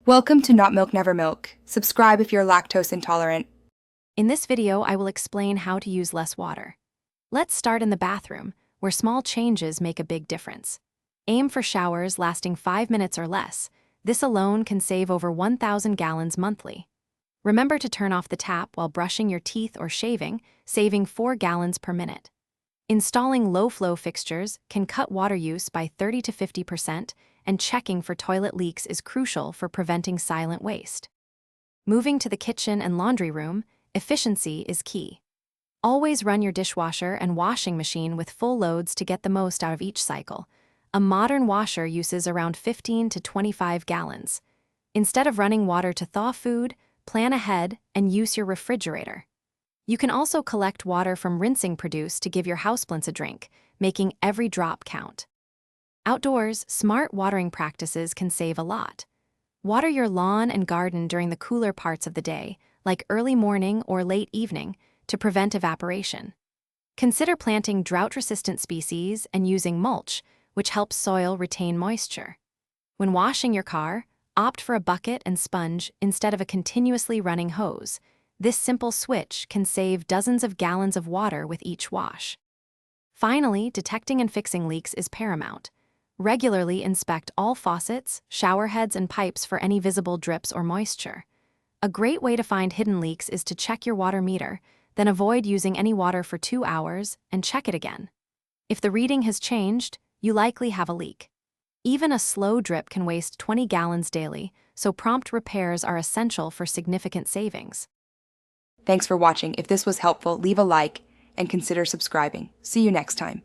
Welcome to Not Milk Never Milk. Subscribe if you're lactose intolerant. In this video, I will explain how to use less water. Let's start in the bathroom, where small changes make a big difference. Aim for showers lasting 5 minutes or less. This alone can save over 1,000 gallons monthly. Remember to turn off the tap while brushing your teeth or shaving, saving 4 gallons per minute. Installing low-flow fixtures can cut water use by 30 to 50%, and checking for toilet leaks is crucial for preventing silent waste. Moving to the kitchen and laundry room, efficiency is key. Always run your dishwasher and washing machine with full loads to get the most out of each cycle. A modern washer uses around 15 to 25 gallons. Instead of running water to thaw food, plan ahead and use your refrigerator. You can also collect water from rinsing produce to give your houseplants a drink, making every drop count. Outdoors, smart watering practices can save a lot. Water your lawn and garden during the cooler parts of the day, like early morning or late evening, to prevent evaporation. Consider planting drought-resistant species and using mulch, which helps soil retain moisture. When washing your car, opt for a bucket and sponge instead of a continuously running hose. This simple switch can save dozens of gallons of water with each wash. Finally, detecting and fixing leaks is paramount. Regularly inspect all faucets, shower heads, and pipes for any visible drips or moisture. A great way to find hidden leaks is to check your water meter, then avoid using any water for 2 hours and check it again. If the reading has changed, you likely have a leak. Even a slow drip can waste 20 gallons daily, so prompt repairs are essential for significant savings. Thanks for watching. If this was helpful, leave a like and consider subscribing. See you next time.